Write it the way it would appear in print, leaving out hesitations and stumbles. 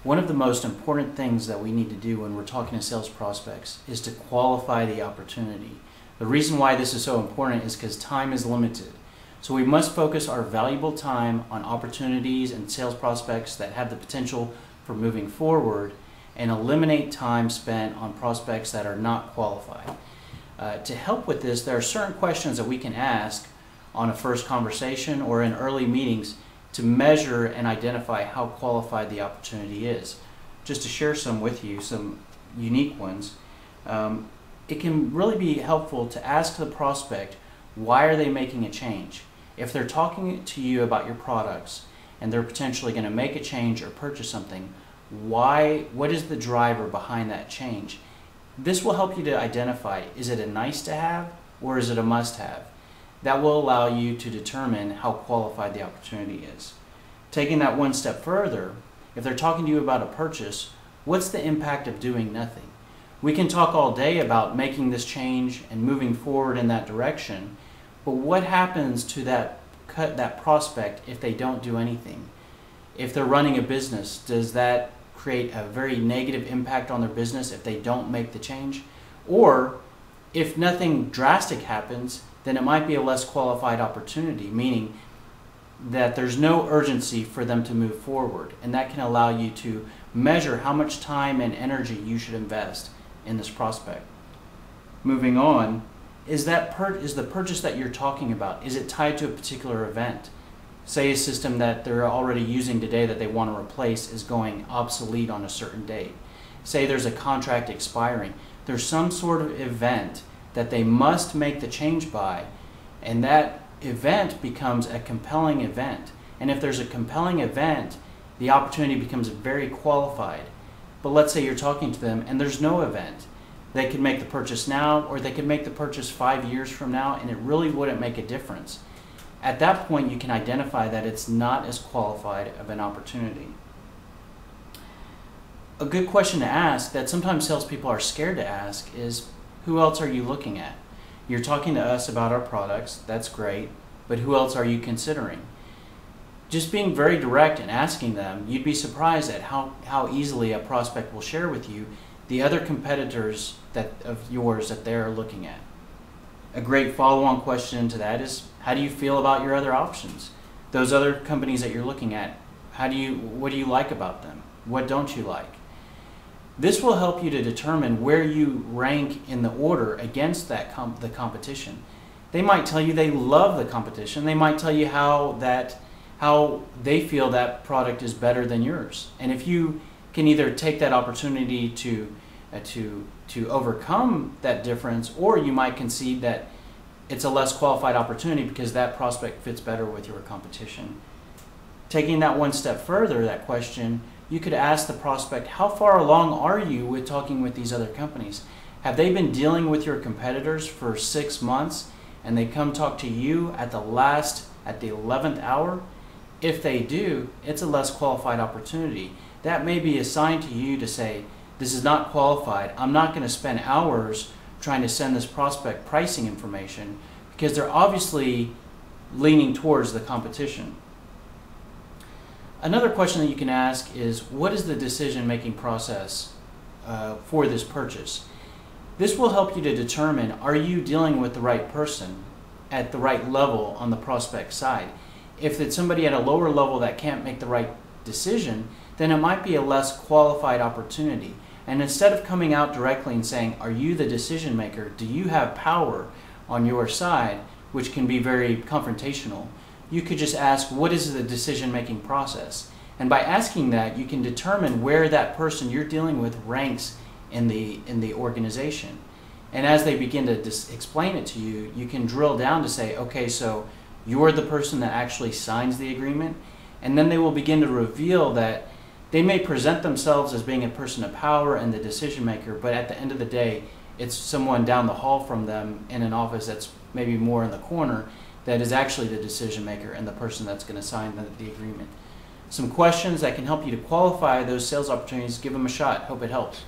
One of the most important things that we need to do when we're talking to sales prospects is to qualify the opportunity. The reason why this is so important is because time is limited. So we must focus our valuable time on opportunities and sales prospects that have the potential for moving forward and eliminate time spent on prospects that are not qualified. To help with this, there are certain questions that we can ask on a first conversation or in early meetings to measure and identify how qualified the opportunity is. Just to share some with you, some unique ones, it can really be helpful to ask the prospect, why are they making a change? If they're talking to you about your products and they're potentially going to make a change or purchase something, what is the driver behind that change? This will help you to identify, is it a nice to have or is it a must have? That will allow you to determine how qualified the opportunity is. Taking that one step further, if they're talking to you about a purchase, what's the impact of doing nothing? We can talk all day about making this change and moving forward in that direction, but what happens to that prospect if they don't do anything? If they're running a business, does that create a very negative impact on their business if they don't make the change? Or if nothing drastic happens, then it might be a less qualified opportunity, meaning that there's no urgency for them to move forward, and that can allow you to measure how much time and energy you should invest in this prospect. Moving on, is the purchase that you're talking about, is it tied to a particular event? Say a system that they're already using today that they want to replace is going obsolete on a certain date. Say there's a contract expiring. There's some sort of event that they must make the change by, and that event becomes a compelling event. And if there's a compelling event, the opportunity becomes very qualified. But let's say you're talking to them and there's no event. They could make the purchase now, or they could make the purchase 5 years from now, and it really wouldn't make a difference. At that point, you can identify that it's not as qualified of an opportunity. A good question to ask that sometimes salespeople are scared to ask is, who else are you looking at? You're talking to us about our products, that's great, but who else are you considering? Just being very direct and asking them, you'd be surprised at how easily a prospect will share with you the other competitors of yours that they're looking at. A great follow-on question to that is, how do you feel about your other options? Those other companies that you're looking at, what do you like about them? What don't you like? This will help you to determine where you rank in the order against the competition. They might tell you they love the competition. They might tell you how they feel that product is better than yours. And if you can either take that opportunity to overcome that difference, or you might concede that it's a less qualified opportunity because that prospect fits better with your competition. Taking that one step further, that question, you could ask the prospect, how far along are you with talking with these other companies? Have they been dealing with your competitors for 6 months and they come talk to you at the 11th hour? If they do, it's a less qualified opportunity. That may be a sign to you to say, this is not qualified. I'm not going to spend hours trying to send this prospect pricing information because they're obviously leaning towards the competition. Another question that you can ask is, what is the decision-making process for this purchase? This will help you to determine, are you dealing with the right person at the right level on the prospect side? If it's somebody at a lower level that can't make the right decision, then it might be a less qualified opportunity. And instead of coming out directly and saying, are you the decision maker? Do you have power on your side, which can be very confrontational? You could just ask, what is the decision-making process? And by asking that, you can determine where that person you're dealing with ranks in the organization. And as they begin to explain it to you, you can drill down to say, okay, so you're the person that actually signs the agreement. And then they will begin to reveal that they may present themselves as being a person of power and the decision maker, but at the end of the day, it's someone down the hall from them in an office that's maybe more in the corner that is actually the decision maker and the person that's going to sign the agreement. Some questions that can help you to qualify those sales opportunities, give them a shot. Hope it helps.